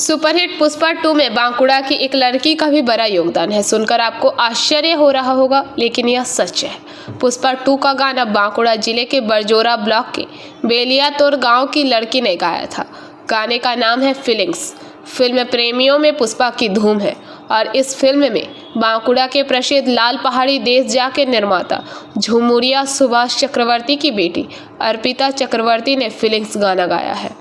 Superhit Pushpa 2 में बांकुड़ा की एक लड़की का भी बड़ा योगदान है। सुनकर आपको आश्चर्य हो रहा होगा, लेकिन यह सच है। पुष्पा 2 का गाना बांकुड़ा जिले के बरजोरा ब्लॉक के बेलियातोर गांव की लड़की ने गाया था। गाने का नाम है फीलिंग्स। फिल्म प्रेमियों में पुष्पा की धूम है और इस फिल्म में बांकुड़ा के प्रसिद्ध लाल पहाड़ी देश जा के निर्माता झुमुरिया सुभाष चक्रवर्ती की बेटी अर्पिता चक्रवर्ती ने फीलिंग्स गाना गाया है।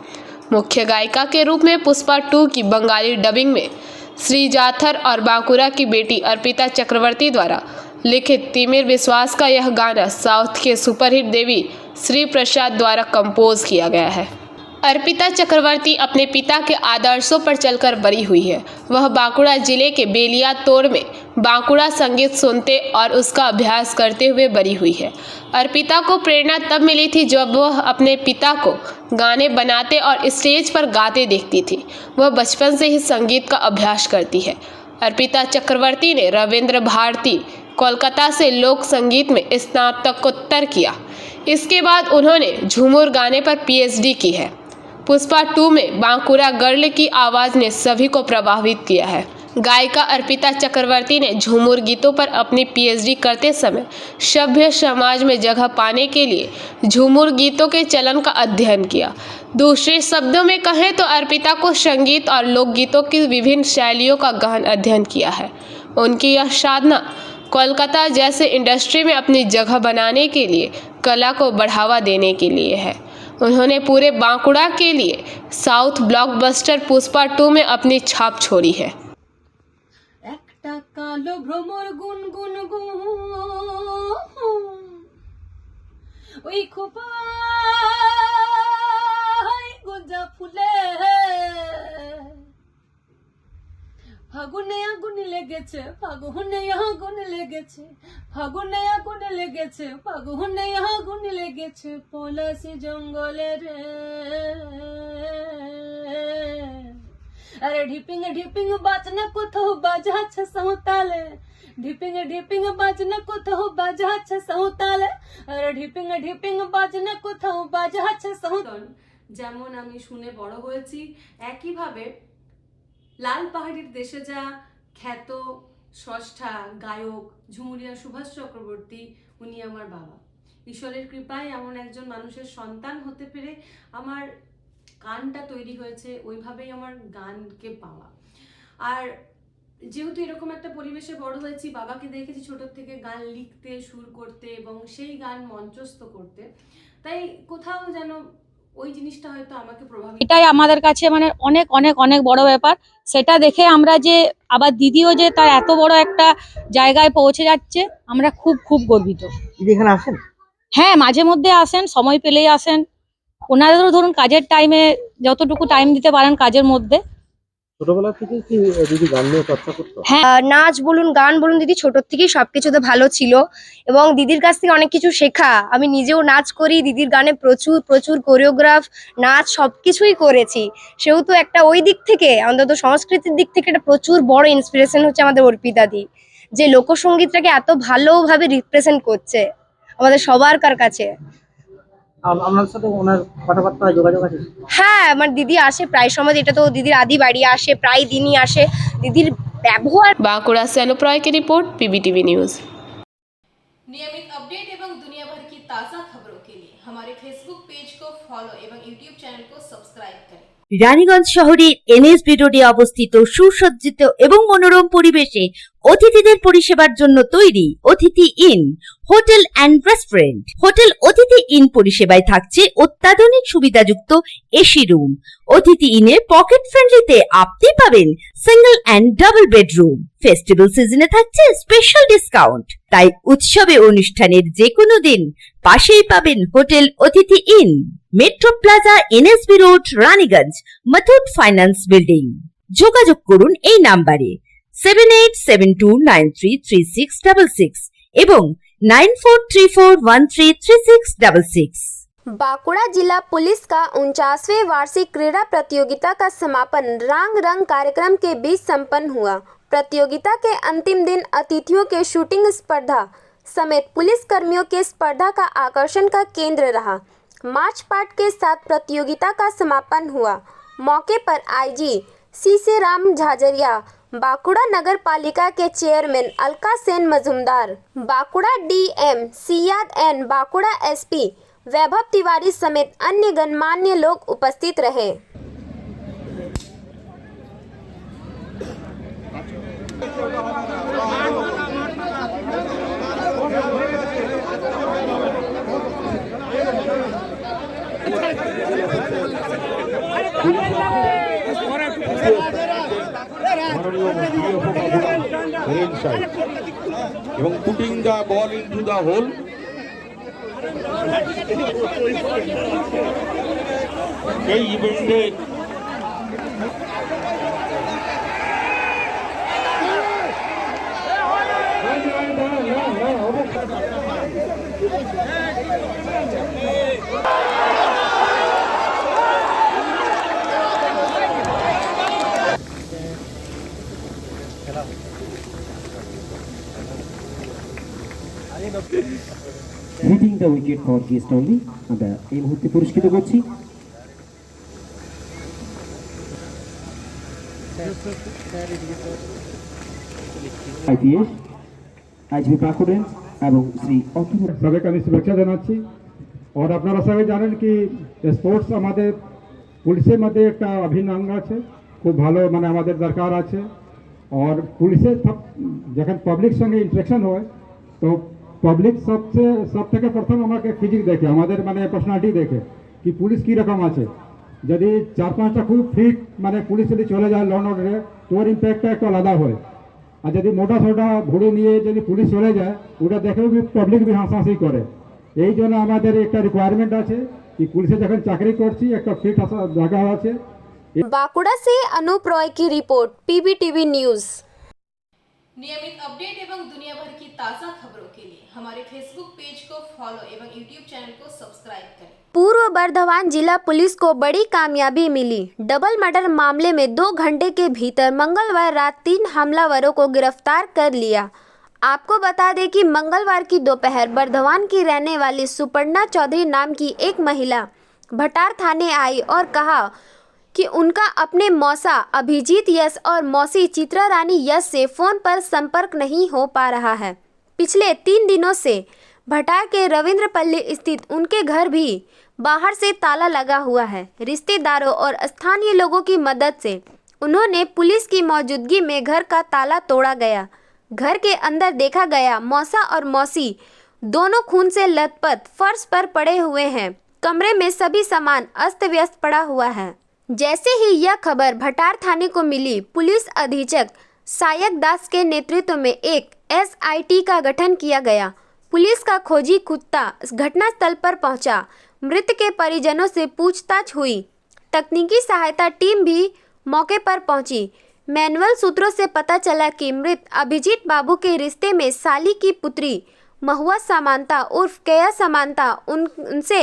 मुख्य गायिका के रूप में पुष्पा 2 की बंगाली डबिंग में श्री जाथर और बांकुड़ा की बेटी अर्पिता चक्रवर्ती द्वारा लिखित तिमिर विश्वास का यह गाना साउथ के सुपरहिट देवी श्री प्रसाद द्वारा कंपोज किया गया है। अर्पिता चक्रवर्ती अपने पिता के आदर्शों पर चलकर बड़ी हुई है। वह बांकुड़ा जिले के बेलियातोर में बांकुड़ा संगीत सुनते और उसका अभ्यास करते हुए बड़ी हुई है। अर्पिता को प्रेरणा तब मिली थी जब वह अपने पिता को गाने बनाते और स्टेज पर गाते देखती थी। वह बचपन से ही संगीत का अभ्यास करती है। अर्पिता चक्रवर्ती ने रविंद्र भारती कोलकाता से लोक संगीत में स्नातकोत्तर किया। इसके बाद उन्होंने झूमर गाने पर PhD की है। पुष्पा 2 में बांकुड़ा गर्ल की आवाज़ ने सभी को प्रभावित किया है। गायिका अर्पिता चक्रवर्ती ने झूमर गीतों पर अपनी PhD करते समय सभ्य समाज में जगह पाने के लिए झूमर गीतों के चलन का अध्ययन किया। दूसरे शब्दों में कहें तो अर्पिता को संगीत और लोकगीतों की विभिन्न शैलियों का गहन अध्ययन किया है। उनकी यह साधना कोलकाता जैसे इंडस्ट्री में अपनी जगह बनाने के लिए, कला को बढ़ावा देने के लिए है। उन्होंने पूरे बांकुड़ा के लिए साउथ ब्लॉकबस्टर पुष्पा 2 में अपनी छाप छोड़ी है। একটা কালো ভ্রমর গুনগুন গুন ওই খোপায় গোজা ফুলে ফাগুনে আগুন লেগেছে ফাগুনে আগুন লেগেছে ফাগুনে আগুন লেগেছে ফাগুনে আগুন লেগেছে পলাশি জঙ্গলে রে अरे ढिपिंग ढिपिंग बाजना कोথাও বাজাচ্ছে সাঁওতালে ढिपिंग ढिपिंग बाजना কোথাও বাজাচ্ছে সাঁওতালে अरे ढिपिंग ढिपिंग बाजना কোথাও বাজাচ্ছে সাঁওতালে। যেমন আমি শুনে বড় হয়েছি, একইভাবে লাল পাহাড়ির দেশে যা খ্যাত স্রষ্টা গায়ক ঝুমুরিয়া সুভাষ চক্রবর্তী, উনি আমার বাবা। ঈশ্বরের কৃপায় এমন একজন মানুষের সন্তান হতে পেরে আমার গানটা তৈরি হয়েছে, ওইভাবেই আমার গানকে পাওয়া। আর যেহেতু এরকম একটা পরিবেশে বড় হয়েছি, বাবাকে দেখেছি ছোট থেকে গান লিখতে, সুর করতে এবং সেই গান মঞ্চস্থ করতে, তাই কোথাও যেন ওই জিনিসটা হয়তো আমাকে প্রভাবিত। এটাই আমাদের কাছে মানে অনেক অনেক অনেক বড় ব্যাপার। সেটা দেখে আমরা যে আবার দিদিও যে তার এত বড় একটা জায়গায় পৌঁছে যাচ্ছে, আমরা খুব খুব গর্বিত। দিদি এখানে আসেন? হ্যাঁ, মাঝে মধ্যে আসেন, সময় পেলেই আসেন। ওনাদেরও ধরুন কাজের টাইমে যতটুকু টাইম দিতে পারেন কাজের মধ্যে। ছোটবেলা থেকে কি দিদি গান নিয়ে চর্চা করতো? হ্যাঁ, নাচ বলুন গান বলুন দিদি ছোট থেকেই সবকিছুতে ভালো ছিল এবং দিদির কাছ থেকে অনেক কিছু শেখা। আমি নিজেও নাচ করি, দিদির গানে প্রচুর প্রচুর কোরিওগ্রাফ নাচ সবকিছুই করেছি। সেহেতু একটা ওই দিক থেকে অন্তত সংস্কৃতির দিক থেকে একটা প্রচুর বড় ইন্সপিরেশন হচ্ছে আমাদের অর্পিতা দি, যে লোকসঙ্গীতটাকে এত ভালোভাবে রিপ্রেজেন্ট করছে আমাদের সবার কাছে। আপনার সাথে ওনার কথাবার্তা যোগাযোগ আছে? হ্যাঁ, আমার দিদি আসে প্রায় সময়, এটা তো দিদির আদি বাড়ি, আসে প্রায় দিনই আসে। দিদির ব্যবহার। बांकुड़ा से अनुप रॉय की रिपोर्ट, PBTV न्यूज़। नियमित अपडेट एवं दुनिया भर की ताज़ा खबरों के लिए हमारे फेसबुक पेज को फॉलो एवं यूट्यूब चैनल को सब्सक्राइब करें। রানীগঞ্জ শহরের NS রোডে অবস্থিত সুসজ্জিত এবং মনোরম পরিবেশে অতিথিদের পরিষেবার জন্য তৈরি অতিথি in hotel and restaurant. Hotel অতিথি ইন পরিষেবায় থাকছে অত্যাধুনিক সুবিধাযুক্ত এসি রুম। অতিথি ইনে পকেট ফ্রেন্ডলিতে আপনি পাবেন single and double bedroom. Festival সিজনে থাকছে স্পেশাল ডিসকাউন্ট। তাই উৎসবে অনুষ্ঠানের যে কোনো দিন পাশেই পাবেন হোটেল অতিথি in, metro plaza, NSB road, Raniganj, Muthoot finance building. যোগাযোগ করুন এই নাম্বারে 7872933666 এবং 9434133666। बांकुड़ा जिला पुलिस का 49वें वार्षिक क्रीड़ा प्रतियोगिता का समापन रंग रंग कार्यक्रम के बीच संपन्न हुआ। प्रतियोगिता के अंतिम दिन अतिथियों के शूटिंग स्पर्धा समेत पुलिस कर्मियों के स्पर्धा का आकर्षण का केंद्र रहा। मार्च पास्ट के साथ प्रतियोगिता का समापन हुआ। मौके पर IG सीसेराम झाझरिया, बांकुड़ा नगर पालिका के chairman Alka Sen Majumdar, Bankura DM Siyad N, Bankura SP Vaibhav Tiwari समेत अन्य गणमान्य लोग उपस्थित रहे। এবং putting the ball into the hole এই ইভেন্টে hitting the wicket for guest only আমরা এই মুহূর্তে পুরস্কৃত করছি আইপিএস আইজিপি বাঁকুড়া এবং শ্রী অতুল সবাইকে আমি শুভেচ্ছা জানাচ্ছি। और আপনারা সবাই জানেন কি স্পোর্টস আমাদের পুলিশের মধ্যে একটা অভিন্ন অঙ্গ আছে, খুব ভালো মানে আমাদের দরকার আছে। और পুলিশের যখন পাবলিক সঙ্গে ইন্টারাকশন হয় তো পাবলিক সব থেকে প্রথম আমাকে ফিজিক দেখে, আমাদের মানে পার্সোনালিটি দেখে কি পুলিশ কীরকম আছে। যদি 4-5টা খুব ফিট মানে পুলিশ যদি চলে যায় ল অ্যান্ড অর্ডারে তো ওর ইম্প্যাক্টটা একটু আলাদা হয়। আর যদি মোটা সোটা ভুড়ি নিয়ে যদি পুলিশ চলে যায় ওটা দেখেও পাবলিক भी হাসাহাসি করে। এই জন্য আমাদের একটা রিকোয়ারমেন্ট আছে कि পুলিশে যখন চাকরি করছি একটা ফিট জায়গা আছে। बांकुड़ा से अनूप रॉय की रिपोर्ट, पीबीटीवी न्यूज़। नियमित अपडेट एवं दुनिया भर की ताज़ा खबरों के लिए हमारे फेसबुक पेज को फॉलो एवं यूट्यूब चैनल को सब्सक्राइब करें। पूर्व बर्धमान जिला पुलिस को बड़ी कामयाबी मिली। डबल मर्डर मामले में 2 घंटे के भीतर मंगलवार रात 3 हमलावरों को गिरफ्तार कर लिया। आपको बता दें कि मंगलवार की दोपहर बर्धमान की रहने वाली सुपर्णा चौधरी नाम की एक महिला भटार थाने आई और कहा कि उनका अपने मौसा अभिजीत यस और मौसी चित्रा रानी यस से फ़ोन पर संपर्क नहीं हो पा रहा है। पिछले 3 दिनों से भटार के रविंद्रपल्ली स्थित उनके घर भी बाहर से ताला लगा हुआ है। रिश्तेदारों और स्थानीय लोगों की मदद से उन्होंने पुलिस की मौजूदगी में घर का ताला तोड़ा गया। घर के अंदर देखा गया मौसा और मौसी दोनों खून से लथपथ फर्श पर पड़े हुए हैं। कमरे में सभी सामान अस्त व्यस्त पड़ा हुआ है। जैसे ही यह खबर भटार थाने को मिली, पुलिस अधीक्षक सायक दास के नेतृत्व में एक SIT का गठन किया गया। पुलिस का खोजी कुत्ता घटनास्थल पर पहुंचा। मृत के परिजनों से पूछताछ हुई। तकनीकी सहायता टीम भी मौके पर पहुंची। मैनुअल सूत्रों से पता चला कि मृत अभिजीत बाबू के रिश्ते में साली की पुत्री महुआ समांता उर्फ केया समांता उनसे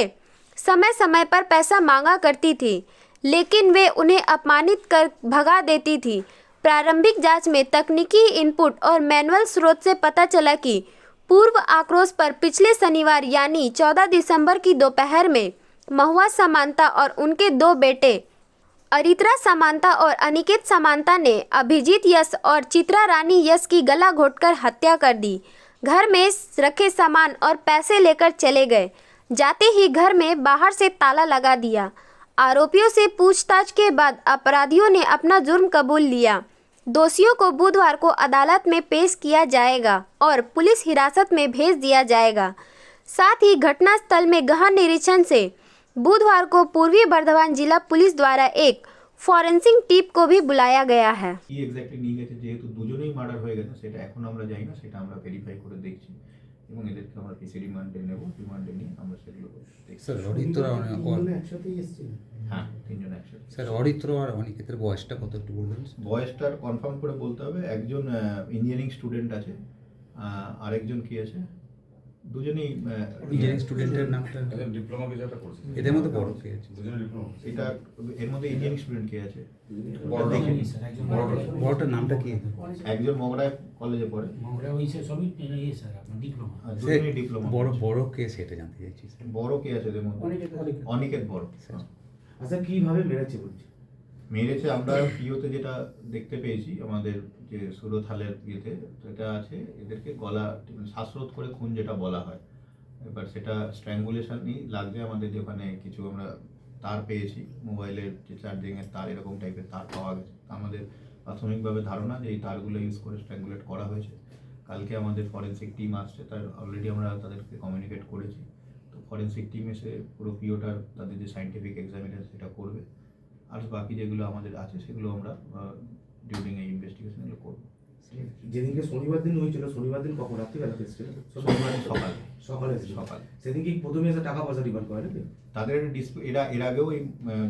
समय समय पर पैसा मांगा करती थी, लेकिन वे उन्हें अपमानित कर भगा देती थी। प्रारंभिक जांच में तकनीकी इनपुट और मैनुअल स्रोत से पता चला कि पूर्व आक्रोश पर पिछले शनिवार यानी 14 दिसंबर की दोपहर में महुआ समांता और उनके 2 बेटे अरित्रा समांता और अनिकेत समांता ने अभिजीत यस और चित्रा रानी यस की गला घोटकर हत्या कर दी। घर में रखे सामान और पैसे लेकर चले गए। जाते ही घर में बाहर से ताला लगा दिया। आरोपियों से पूछताछ के बाद अपराधियों ने अपना जुर्म कबूल लिया। दोषियों को बुधवार को अदालत में पेश किया जाएगा और पुलिस हिरासत में भेज दिया जाएगा। साथ ही घटनास्थल में गहन निरीक्षण से बुधवार को पूर्वी बर्धमान जिला पुलिस द्वारा एक ফরেনসিক টিপ को भी बुलाया गया है। কি এক্স্যাক্টলি নিয়ে গেছে, যেহেতু দুজনেই মার্ডার হয়ে গেছে সেটা এখন আমরা জানি না, সেটা আমরা ভেরিফাই করে দেখছি এবং এদেরকে আমরা পিসি রিমান্ডে নেব। রিমান্ডে নিয়ে আমরা সেগুলো দেখছি। স্যার অরিত্র একসাথেই এসেছিল? হ্যাঁ, 3 জন একসাথে। স্যার অরিত্র আর অনিকেতের বয়সটা কত একটু বলবেন? বয়সটা কনফার্ম করে বলতে হবে। একজন ইঞ্জিনিয়ারিং স্টুডেন্ট আছে, আরেকজন কি আছে, দুজনেই ইঞ্জিনিয়ারিং স্টুডেন্টের নামটা ডিপ্লোমা কিছু একটা করছে। এদের মধ্যে বড় কে আছে? দুজনে ডিপ্লোমা। এটা এর মধ্যে ইঞ্জিনিয়ারিং স্টুডেন্ট কে আছে? বড়টার নামটা কি? একজন মগরায় কলেজে পড়ে। মগরা ওই সবই স্যার আপনার ডিপ্লোমা। দুজনেই ডিপ্লোমা। বড় কে সেটা জানতে চাইছি স্যার। বড় কে আছে এদের মধ্যে? অনিকেত বড়। আচ্ছা কিভাবে মেরেছে বলছে? মেরেছে আমরা পিওতে যেটা দেখতে পেয়েছি, আমাদের যে সুরথালের ইয়েতে যেটা আছে, এদেরকে গলা শ্বাসরোধ করে খুন যেটা বলা হয়, এবার সেটা স্ট্র্যাঙ্গুলেশনই লাগছে আমাদের। যে ওখানে কিছু আমরা তার পেয়েছি, মোবাইলের যে চার্জিংয়ের তার, এরকম টাইপের তার পাওয়া গেছে। আমাদের প্রাথমিকভাবে ধারণা যে এই তারগুলো ইউজ করে স্ট্র্যাঙ্গুলেট করা হয়েছে। কালকে আমাদের ফরেন্সিক টিম আসছে, তার অলরেডি আমরা তাদেরকে কমিউনিকেট করেছি। তো ফরেন্সিক টিম এসে পুরো পিওটার তাদের যে সায়েন্টিফিক এক্সামিনেশন সেটা করবে, আর বাকি যেগুলো আমাদের আছে সেগুলো আমরা ডিউরিং এই ইনভেস্টিগেশনগুলো করবো। যেদিনকে শনিবার দিন হয়েছিল, শনিবার দিন কখন রাত্রিবেলা এসেছিল? শনিবার সকালে সেদিন কি প্রথমে এসে টাকা পয়সা ডিমান্ড করে নাকি? তাদের এর আগেও এই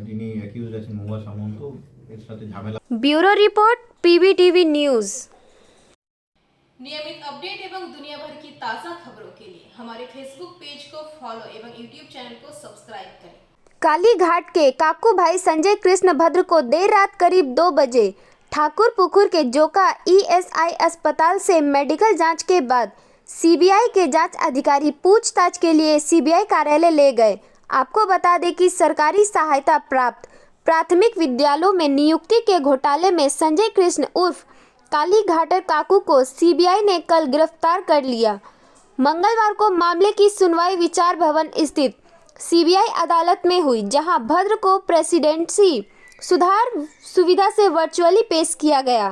যিনি অ্যাকিউজড আছেন মহুয়া সামন্ত, এর সাথে ঝামেলা। Bureau report PBTV news. नियमित अपडेट एवं दुनिया भर की ताज़ा खबरों के लिए हमारे फेसबुक पेज को फॉलो एवं यूट्यूब चैनल को सब्सक्राइब करें। कालीघाट के काकू भाई संजय कृष्ण भद्र को देर रात करीब 2 बजे ठाकुर पुकुर के जोका ईएसआई अस्पताल से मेडिकल जांच के बाद सीबीआई के जांच अधिकारी पूछताछ के लिए सीबीआई कार्यालय ले गए। आपको बता दें कि सरकारी सहायता प्राप्त प्राथमिक विद्यालयों में नियुक्ति के घोटाले में संजय कृष्ण उर्फ कालीघाटर काकू को सीबीआई ने कल गिरफ्तार कर लिया। मंगलवार को मामले की सुनवाई विचार भवन स्थित सीबीआई अदालत में हुई, जहां भद्र को प्रेसिडेंसी सुधार सुविधा से वर्चुअली पेश किया गया।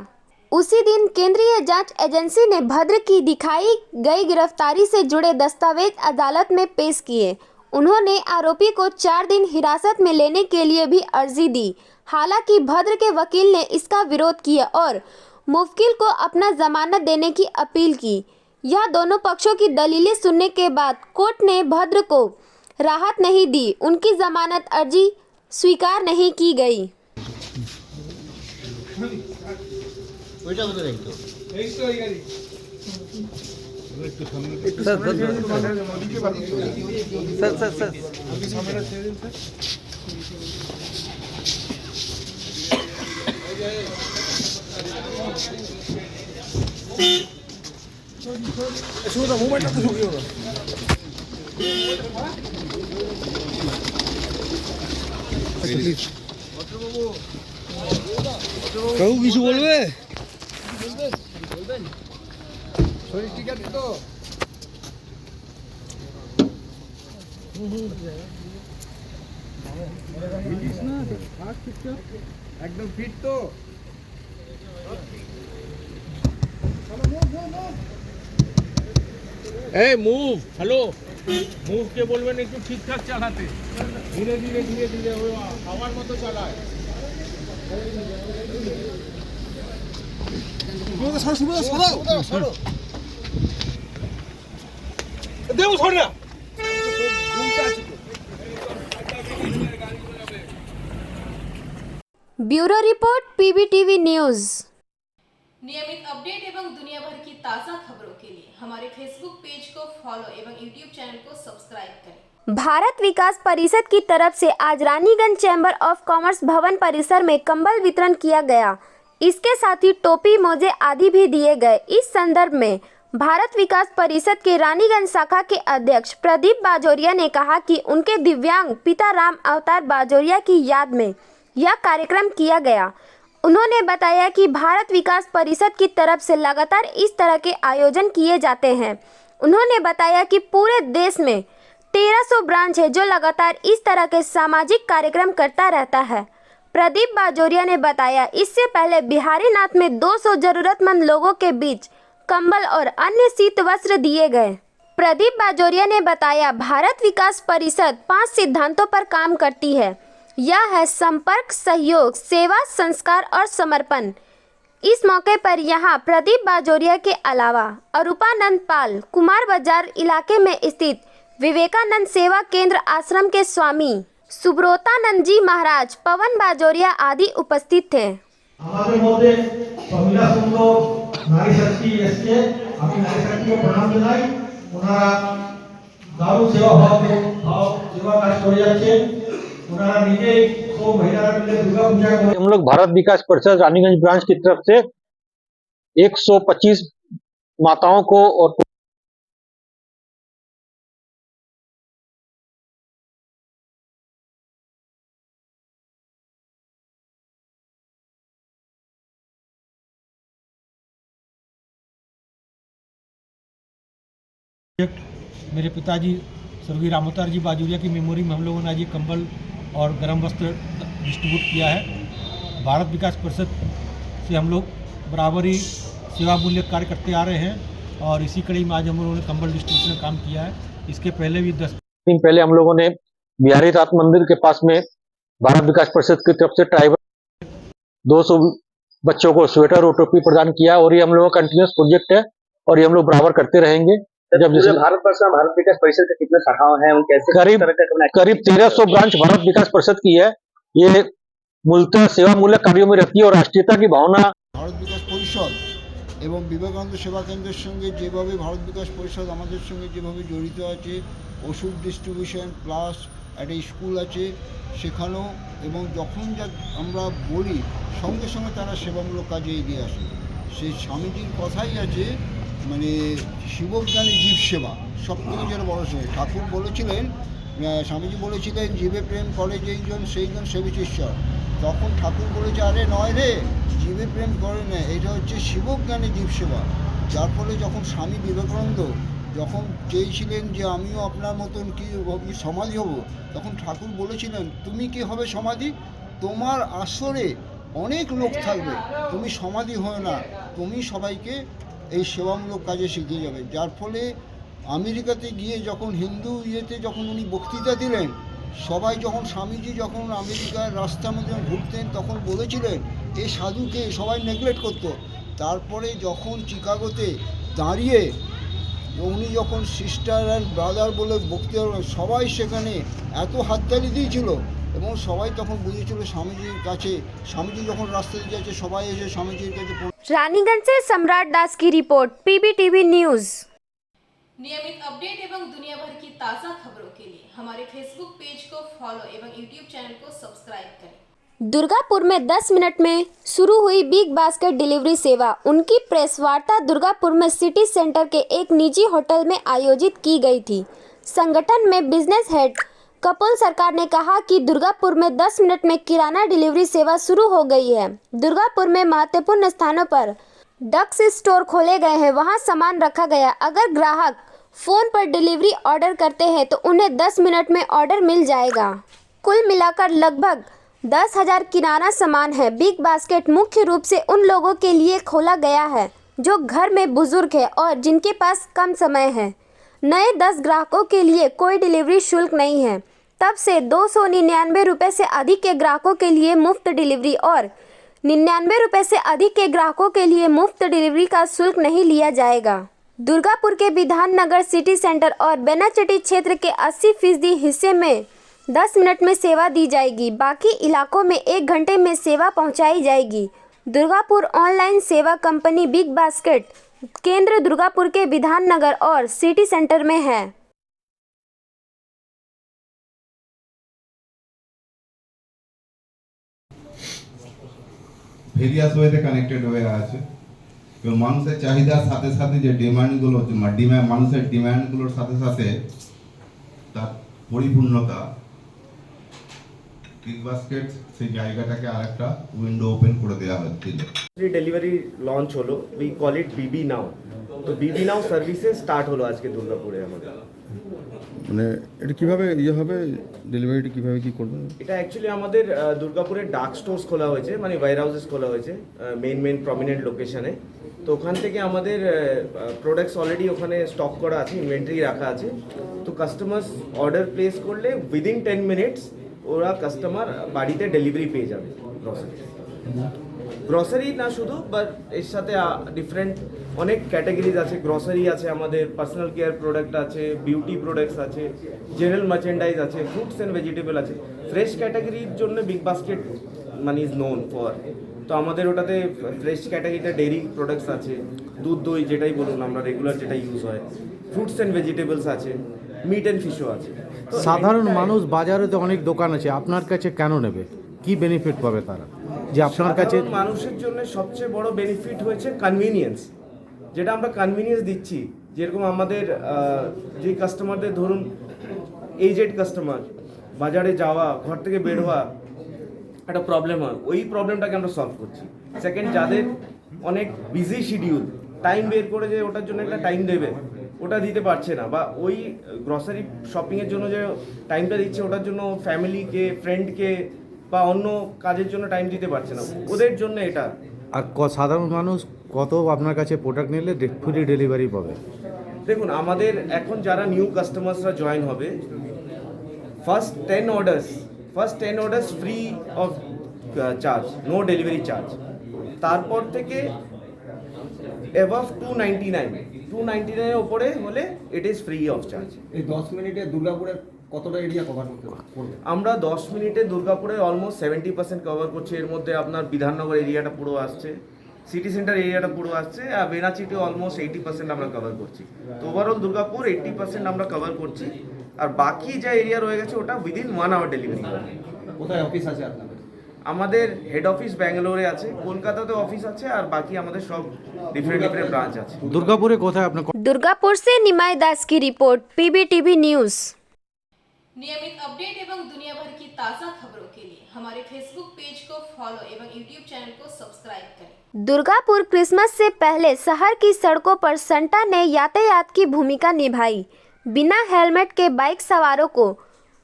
उसी दिन केंद्रीय जांच एजेंसी ने भद्र की दिखाई गई गिरफ्तारी से जुड़े दस्तावेज अदालत में पेश किए। उन्होंने आरोपी को 4 दिन हिरासत में लेने के लिए भी अर्जी दी। हालांकि भद्र के वकील ने इसका विरोध किया और मुवक्किल को अपना जमानत देने की अपील की। यह दोनों पक्षों की दलीलें सुनने के बाद कोर्ट ने भद्र को राहत नहीं दी। उनकी जमानत अर्जी स्वीकार नहीं की गई। কাকু কিছু বলবে? শরীর ঠিক আছে তো? একদম ফিট তো? এই মুভ, হ্যালো, মুভ কে বলবেন একটু ঠিকঠাক চালাতে, ধীরে ধীরে ধীরে ধীরে ওই হাওয়ার মতো চালায়। Bureau report PBTV news. नियमित अपडेट एवं दुनिया भर की ताज़ा खबरों के लिए हमारे फेसबुक पेज को फॉलो एवं यूट्यूब चैनल को सब्सक्राइब करें। भारत विकास परिषद की तरफ से आज रानीगंज चैम्बर ऑफ कॉमर्स भवन परिसर में कंबल वितरण किया गया। इसके साथ ही टोपी, मोजे आदि भी दिए गए। इस संदर्भ में भारत विकास परिषद के रानीगंज शाखा के अध्यक्ष प्रदीप बाजोरिया ने कहा कि उनके दिव्यांग पिता राम अवतार बाजोरिया की याद में यह कार्यक्रम किया गया। उन्होंने बताया कि भारत विकास परिषद की तरफ से लगातार इस तरह के आयोजन किए जाते हैं। उन्होंने बताया कि पूरे देश में 1300 ब्रांच है जो लगातार इस तरह के सामाजिक कार्यक्रम करता रहता है। प्रदीप बाजोरिया ने बताया इससे पहले बिहारीनाथ में 200 जरूरतमंद लोगों के बीच कंबल और अन्य शीत वस्त्र दिए गए। प्रदीप बाजोरिया ने बताया भारत विकास परिषद 5 सिद्धांतों पर काम करती है। यह है संपर्क, सहयोग, सेवा, संस्कार और समर्पण। इस मौके पर यहाँ प्रदीप बाजोरिया के अलावा अरूपानंद पाल, कुमार बाजार इलाके में स्थित विवेकानंद सेवा केंद्र आश्रम के स्वामी सुब्रोतानंद जी महाराज, पवन बाजोरिया आदि उपस्थित थे। আমাদের মধ্যে মহিলা সুন্দর নারী শক্তি এসছে, আমি নারী শক্তিকে প্রণাম জানাই। ওনারা দারুণ সেবা সেবা কাজ করে যাচ্ছেন। ওনারা নিজেই সব মহিলারা মিলে দুর্গা পূজা করে। हम लोग भारत विकास परिषद रानीगंज ब्रांच की तरफ से 125 माताओं को और मेरे पिताजी स्वर्गीय रामोतार जी बाजूरिया की मेमोरी में हम लोगों ने आज ये कंबल और गर्म वस्त्र डिस्ट्रीब्यूट किया है। भारत विकास परिषद से हम लोग बराबर ही सेवा मूल्य कार्य करते आ रहे हैं और इसी कड़ी में आज हम लोगों ने कंबल डिस्ट्रीब्यूशन का काम किया है। इसके पहले भी 10 दिन पहले हम लोगों ने बिहारी रात मंदिर के पास में भारत विकास परिषद की तरफ से ट्राइबल 200 बच्चों को स्वेटर और टोपी प्रदान किया और ये हम लोगों का कंटिन्यूस प्रोजेक्ट है और ये हम लोग बराबर करते रहेंगे। जब जैसे भारतवर्ष में भारत विकास परिषद के कितने शाखाएं हैं, कैसे करीब 1300 ब्रांच भारत विकास परिषद की है। ये मूलतः सेवा मूलक कार्यों में रहती है और राष्ट्रीयता की भावना। ভারত বিকাশ পরিষদ এবং বিবেকানন্দ সেবা কেন্দ্রের সঙ্গে যেভাবে ভারত বিকাশ পরিষদ আমাদের সঙ্গে যেভাবে জড়িত আছে, ওষুধ ডিস্ট্রিবিউশন প্লাস একটা স্কুল আছে সেখানেও, এবং যখন যা আমরা বলি সঙ্গে সঙ্গে তারা সেবামূলক কাজে এগিয়ে আসে। সেই স্বামীজির কথাই আছে, মানে শিবজ্ঞানী জীব সেবা সব থেকে যেটা বড় সেবা। ঠাকুর বলেছিলেন, স্বামীজি বলেছিলেন, জীবে প্রেম করে যেইজন সেইজন সেবিত ঈশ্বর। তখন ঠাকুর বলেছে, আরে নয় রে, জীবে প্রেম করে না, এটা হচ্ছে শিবজ্ঞানী জীব সেবা। যার ফলে যখন স্বামী বিবেকানন্দ যখন চেয়েছিলেন যে আমিও আপনার মতন কি সমাধি হব, তখন ঠাকুর বলেছিলেন, তুমি কি হবে সমাধি? তোমার আসরে অনেক লোক থাকবে, তুমি সমাধি হয় না, তুমি সবাইকে এই সেবামূলক কাজে শিখিয়ে যাবে। যার ফলে আমেরিকাতে গিয়ে যখন হিন্দু ইয়েতে যখন উনি বক্তৃতা দিলেন, সবাই যখন স্বামীজি যখন আমেরিকার রাস্তার মধ্যে ঘুরতেন তখন বলেছিলেন এই সাধুকে সবাই নেগলেক্ট করতো। তারপরে যখন চিকাগোতে দাঁড়িয়ে উনি যখন সিস্টার অ্যান্ড ব্রাদার বলে বক্তৃতা, সবাই সেখানে এত হাততালি দিয়েছিল এবং সবাই তখন বুঝেছিল স্বামীজির কাছে, স্বামীজি যখন রাস্তাতে যাচ্ছে সবাই এসে স্বামীজির কাছে। रानीगंज से सम्राट दास की रिपोर्ट, PBTV न्यूज़। नियमित अपडेट एवं दुनिया भर की ताज़ा खबरों के लिए हमारे फेसबुक पेज को फॉलो एवं यूट्यूब चैनल को सब्सक्राइब करें। दुर्गापुर में 10 मिनट में शुरू हुई बिग बास्केट डिलीवरी सेवा। उनकी प्रेस वार्ता दुर्गापुर में सिटी सेंटर के एक निजी होटल में आयोजित की गई थी। संगठन में बिजनेस हेड कपिल सरकार ने कहा कि दुर्गापुर में 10 मिनट में किराना डिलीवरी सेवा शुरू हो गई है। दुर्गापुर में महत्वपूर्ण स्थानों पर डक्स स्टोर खोले गए हैं, वहां सामान रखा गया। अगर ग्राहक फ़ोन पर डिलीवरी ऑर्डर करते हैं तो उन्हें 10 मिनट में ऑर्डर मिल जाएगा। कुल मिलाकर लगभग 10,000 किराना सामान है। बिग बास्केट मुख्य रूप से उन लोगों के लिए खोला गया है जो घर में बुजुर्ग है और जिनके पास कम समय है। नए 10 ग्राहकों के लिए कोई डिलीवरी शुल्क नहीं है। तब से 299 रुपये से अधिक के ग्राहकों के लिए मुफ्त डिलीवरी और 99 रुपये से अधिक के ग्राहकों के लिए मुफ्त डिलीवरी का शुल्क नहीं लिया जाएगा। दुर्गापुर के विधान नगर सिटी सेंटर और बेनाचट्टी क्षेत्र के 80% हिस्से में 10 मिनट में सेवा दी जाएगी। बाकी इलाकों में 1 घंटे में सेवा पहुंचाई जाएगी। दुर्गापुर ऑनलाइन सेवा कंपनी बिग बास्केट केंद्र दुर्गापुर के विधान नगर और सिटी सेंटर में है। ভেরিয়াস ওয়েতে কানেক্টেড হয়ে আছে এবং মানুষের চাহিদার সাথে সাথে যে ডিমান্ডগুলো, মানুষের ডিমান্ডগুলোর সাথে সাথে তার পরিপূর্ণতা, বিগ বাস্কেট সেই জায়গাটাকে আরেকটা উইন্ডো ওপেন করে দেওয়া হচ্ছিল। ডেলিভারি লঞ্চ হলো, উই কল ইট বিবি নাও। তো বিবি নাও সার্ভিসেস স্টার্ট হলো আজকে দুর্গাপুরে আমাদের। মানে এটা কিভাবে হবে, ডেলিভারিটা কিভাবে কি করবেন? এটা অ্যাকচুয়ালি আমাদের দুর্গাপুরে ডার্ক স্টোর্স খোলা হয়েছে, মানে ওয়্যার হাউসেস খোলা হয়েছে মেন প্রমিনেন্ট লোকেশনে। তো ওখান থেকে আমাদের প্রোডাক্টস অলরেডি ওখানে স্টক করা আছে, ইনভেন্টরি রাখা আছে। তো কাস্টমার্স অর্ডার প্লেস করলে উইদিন 10 মিনিটস ওরা কাস্টমার বাড়িতে ডেলিভারি পেয়ে যাবে। গ্রসারি না শুধু, বাট এর সাথে ডিফারেন্ট অনেক ক্যাটাগরিজ আছে। গ্রসারি আছে, আমাদের পার্সোনাল কেয়ার প্রোডাক্ট আছে, বিউটি প্রোডাক্টস আছে, জেনারেল মার্চেন্ডাইজ আছে, ফ্রুটস অ্যান্ড ভেজিটেবল আছে। ফ্রেশ ক্যাটাগরির জন্য বিগ বাস্কেট মানে ইজ নোন ফর। তো আমাদের ওটাতে ফ্রেশ ক্যাটাগরিতে ডেয়ারি প্রোডাক্টস আছে, দুধ দই যেটাই বলুন আমরা রেগুলার যেটা ইউজ হয়, ফ্রুটস অ্যান্ড ভেজিটেবলস আছে, মিট অ্যান্ড ফিশও আছে। সাধারণ মানুষ বাজারে তো অনেক দোকান আছে, আপনার কাছে কেন নেবে? কি বেনিফিট পাবে তারা যে আপনার কাছে? মানুষের জন্য সবচেয়ে বড় বেনিফিট হয়েছে কনভিনিয়েন্স, যেটা আমরা কনভিনিয়েন্স দিচ্ছি। যেরকম আমাদের যে কাস্টমারদের ধরুন এজেড কাস্টমার, বাজারে যাওয়া, ঘর থেকে বের হওয়া একটা প্রবলেম হয়, ওই প্রবলেমটাকে আমরা সলভ করছি। সেকেন্ড, যাদের অনেক বিজি শিডিউল, টাইম বের করে যে ওটার জন্য একটা টাইম দেবে, ওটা দিতে পারছে না, বা ওই গ্রসারি শপিংয়ের জন্য যে টাইমটা দিচ্ছে ওটার জন্য ফ্যামিলিকে, ফ্রেন্ডকে বা অন্য কাজের জন্য টাইম দিতে পারছে না, ওদের জন্য এটা। আর সাধারণ মানুষ কত আপনার কাছে প্রোডাক্ট নিলে ফ্রি ডেলিভারি পাবে? দেখুন, আমাদের এখন যারা নিউ কাস্টমার্সরা জয়েন হবে, first 10 orders free of charge, no delivery charge. তারপর থেকে অ্যাবাভ 299 এর ওপরে হলে it is free of charge. এই 10 মিনিটে দুর্গাপুরের কতটা এরিয়া কভার করতে পারবে? আমরা 10 মিনিটে দুর্গাপুরে অলমোস্ট 70% কভার করছি। এর মধ্যে আপনার বিধাননগর এরিয়াটা পুরো আসছে, সিটি সেন্টার এরিয়াটা পুরো আসছে, আর বেনাচিতে অলমোস্ট 80% আমরা কভার করছি। তো ওভারঅল দুর্গাপুর 80% আমরা কভার করছি, আর বাকি যা এরিয়া রয়ে গেছে ওটা উইদিন 1 আওয়ার ডেলিভারি। কোথায় অফিস আছে আপনাদের? আমাদের হেড অফিস ব্যাঙ্গালোরে আছে, কলকাতাতে অফিস আছে, আর বাকি আমাদের সব ডিফারেন্ট ব্রাঞ্চ আছে। দুর্গাপুরে কোথায় আপনার? दुर्गापुर से निमाई दास की रिपोर्ट, PBTV न्यूज़। नियमित अपडेट एवं दुनिया भर की ताज़ा खबरों के लिए हमारे फेसबुक पेज को फॉलो एवं यूट्यूब चैनल को सब्सक्राइब करें। दुर्गापुर क्रिसमस से पहले शहर की सड़कों पर संता ने यातायात की भूमिका निभाई। बिना हेलमेट के बाइक सवारों को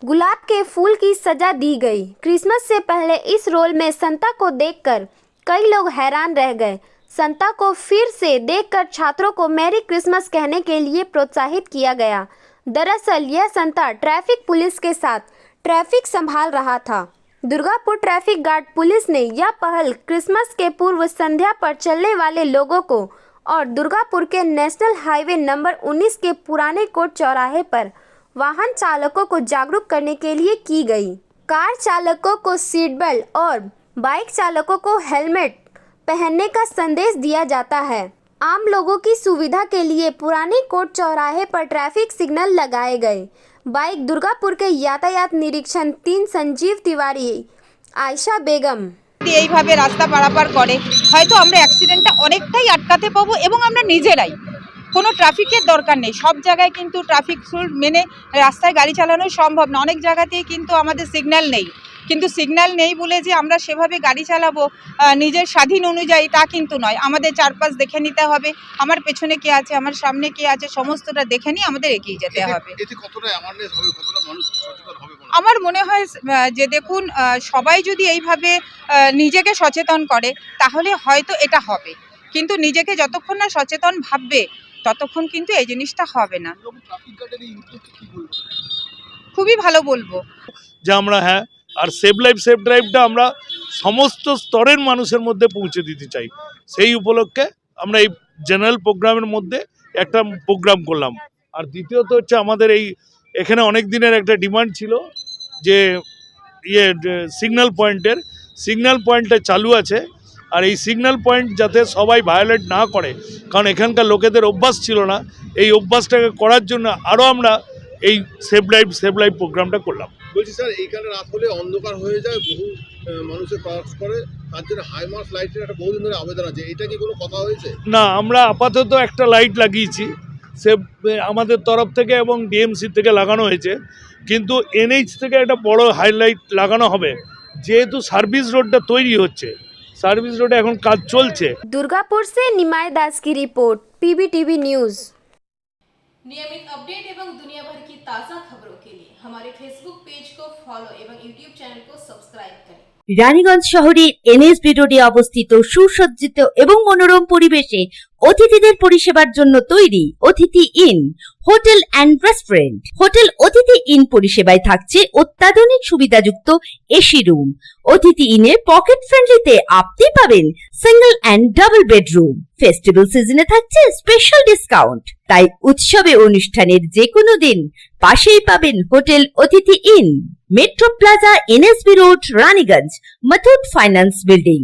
गुलाब के फूल की सजा दी गई। क्रिसमस से पहले इस रोल में संता को देखकर कई लोग हैरान रह गए। संता को फिर से देखकर छात्रों को मैरी क्रिसमस कहने के लिए प्रोत्साहित किया गया। दरअसल यह संता ट्रैफिक पुलिस के साथ ट्रैफिक संभाल रहा था। दुर्गापुर ट्रैफिक गार्ड पुलिस ने यह पहल क्रिसमस के पूर्व संध्या पर चलने वाले लोगों को और दुर्गापुर के नेशनल हाईवे नंबर 19 के पुराने कोट चौराहे पर वाहन चालकों को जागरूक करने के लिए की गई। कार चालकों को सीट बेल्ट और बाइक चालकों को हेलमेट पहनने का संदेश दिया जाता है। आम लोगों की सुविधा के लिए पुराने कोट चौराहे पर ट्रैफिक सिग्नल लगाए गए। बाइक दुर्गापुर के यातायात निरीक्षण 3 संजीव तिवारी, आयशा बेगम। এইভাবে রাস্তা পারাপার করে হয়তো আমরা অ্যাক্সিডেন্টটা অনেকটাই আটকাতে পাবো, এবং আমরা নিজেরাই, কোনো ট্রাফিকের দরকার নেই। সব জায়গায় কিন্তু ট্রাফিক রুল মেনে রাস্তায় গাড়ি চালানো সম্ভব না। অনেক জায়গাতেই কিন্তু আমাদের সিগন্যাল নেই, কিন্তু সিগন্যাল নেই বলে যে আমরা সেভাবে গাড়ি চালাবো নিজের স্বাধীন অনুযায়ী তা কিন্তু নয়। আমাদের চারপাশ দেখে নিতে হবে, আমার পেছনে কে আছে, আমার সামনে কে আছে, সমস্তটা দেখে নিয়ে আমাদের এগিয়ে যেতে হবে। আমার মনে হয় যে দেখুন, সবাই যদি এইভাবে নিজেকে সচেতন করে তাহলে হয়তো এটা হবে, কিন্তু নিজেকে যতক্ষণ না সচেতন ভাববে ততক্ষণ কিন্তু এই জিনিসটা হবে না। খুবই ভালো বলবো যে আমরা হ্যাঁ, আর সেভ লাইফ সেভ ড্রাইভটা আমরা সমস্ত স্তরের মানুষের মধ্যে পৌঁছে দিতে চাই। সেই উপলক্ষে আমরা এই জেনারেল প্রোগ্রামের মধ্যে একটা প্রোগ্রাম করলাম। আর দ্বিতীয়ত হচ্ছে আমাদের এখানে অনেক দিনের একটা ডিমান্ড ছিল যে সিগন্যাল পয়েন্টটা চালু আছে, আর এই সিগন্যাল পয়েন্ট যাতে সবাই ভায়োলেট না করে, কারণ এখানকার লোকেদের অভ্যাস ছিল না। এই অভ্যাসটাকে করার জন্য আরও আমরা এই সেভ লাইফ প্রোগ্রামটা করলাম। বলছি স্যার, এইখানে রাত হলে অন্ধকার হয়ে যায়, বহু মানুষের ক্রস করে, তার জন্য হাইমার্স লাইটের একটা বহুদিন ধরে আবেদন আছে, এটা কি কোনো কথা হয়েছে? না, আমরা আপাতত একটা লাইট লাগিয়েছি, সে আমাদের তরফ থেকে এবং ডিএমসি থেকে লাগানো হয়েছে, কিন্তু এনএইচ থেকে একটা বড় হাইলাইট লাগানো হবে, যেহেতু সার্ভিস রোডটা তৈরি হচ্ছে, সার্ভিস রোডে এখন কাজ চলছে। दुर्गापुर से निमाई दास की रिपोर्ट, PBTV न्यूज़। नियमित अपडेट एवं दुनिया भर की ताज़ा खबरों के लिए हमारे फेसबुक पेज को फॉलो एवं यूट्यूब चैनल को सब्सक्राइब करें। রানীগঞ্জ শহরের এনএসবি রোডে অবস্থিত সুসজ্জিত এবং মনোরম পরিবেশে অতিথিদের পরিষেবার জন্য তৈরি অতিথি in hotel and restaurant. Hotel অতিথি ইন পরিষেবায় থাকছে অত্যাধুনিক সুবিধাযুক্ত এসি রুম। অতিথি ইনে পকেট ফ্রেন্ডলিতে আপনি পাবেন single and double bedroom. Festival সিজনে থাকছে স্পেশাল ডিসকাউন্ট, তাই উৎসবে অনুষ্ঠানের যে কোনো দিন পাশেই পাবেন হোটেল অতিথি in, metro plaza, NSB road, Raniganj, Muthoot finance building.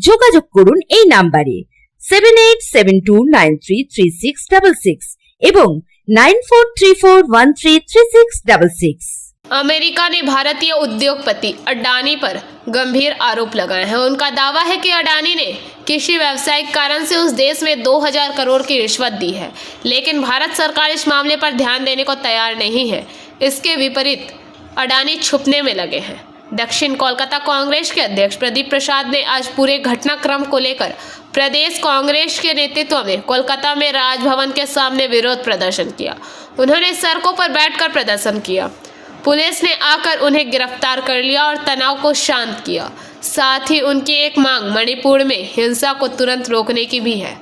যোগাযোগ করুন এই নাম্বারে 7872933666 এবং 9434133666। अमेरिका ने भारतीय उद्योगपति अडानी पर गंभीर आरोप लगाए हैं। उनका दावा है कि अडानी ने किसी व्यावसायिक कारण से उस देश में 2000 करोड़ की रिश्वत दी है, लेकिन भारत सरकार इस मामले पर ध्यान देने को तैयार नहीं है। इसके विपरीत अडानी छुपने में लगे हैं। दक्षिण कोलकाता कांग्रेस के अध्यक्ष प्रदीप प्रसाद ने आज पूरे घटनाक्रम को लेकर प्रदेश कांग्रेस के नेतृत्व में कोलकाता में राजभवन के सामने विरोध प्रदर्शन किया। उन्होंने सड़कों पर बैठकर प्रदर्शन किया। पुलिस ने आकर उन्हें गिरफ्तार कर लिया और तनाव को शांत किया। साथ ही उनकी एक मांग मणिपुर में हिंसा को तुरंत रोकने की भी है।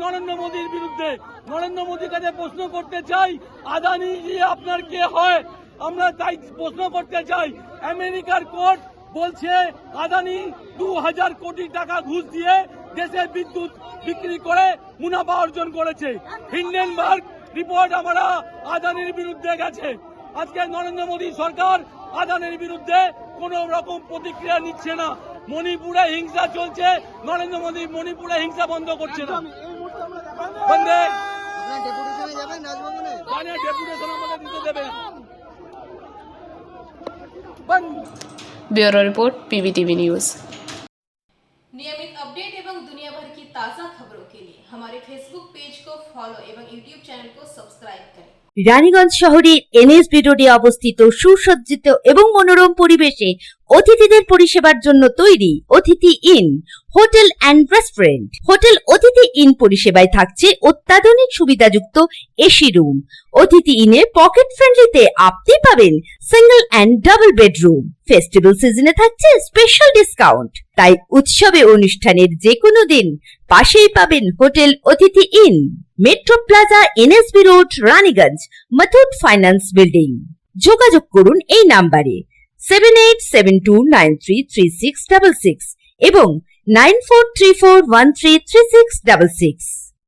নরেন্দ্র মোদীর বিরুদ্ধে নরেন্দ্র মোদীর কাছে প্রশ্ন করতে চাই, আদানি জি আপনার কে হয়? আমরা তাই প্রশ্ন করতে চাই। আমেরিকার কোর্ট বলছে আদানি 2000 কোটি টাকা ঘুষ দিয়ে দেশের বিদ্যুৎ বিক্রি করে মুনাফা অর্জন করেছে। হিন্ডেনবার্গ রিপোর্ট আমরা আদানির বিরুদ্ধে গেছে। আজকে নরেন্দ্র মোদী সরকার আদানির বিরুদ্ধে কোনো রকম প্রতিক্রিয়া নিচ্ছে না। মণিপুরে হিংসা চলছে, নরেন্দ্র মোদী মণিপুরে হিংসা বন্ধ করছে না। Bureau report PBTV news. नियमित अपडेट एवं दुनिया भर की ताज़ा खबरों के लिए हमारे फेसबुक पेज को फॉलो एवं यूट्यूब चैनल को सब्सक्राइब करें। রানীগঞ্জ শহরের NSB রোডে অবস্থিত সুসজ্জিত এবং মনোরম পরিবেশে অতিথিদের পরিষেবার জন্য তৈরি অতিথি in hotel and restaurant. Hotel অতিথি ইন পরিষেবায় থাকছে অত্যাধুনিক সুবিধাযুক্ত এসি রুম। অতিথি ইনে পকেট ফ্রেন্ডলিতে আপনি পাবেন single and double bedroom. Festival সিজনে থাকছে স্পেশাল ডিসকাউন্ট। তাই উৎসবে অনুষ্ঠানের যে কোনো দিন পাশেই পাবেন হোটেল অতিথি in, metro plaza, NSB road, Raniganj, Muthoot finance building. যোগাযোগ করুন এই নাম্বারে 7872933666 এবং 9434133666।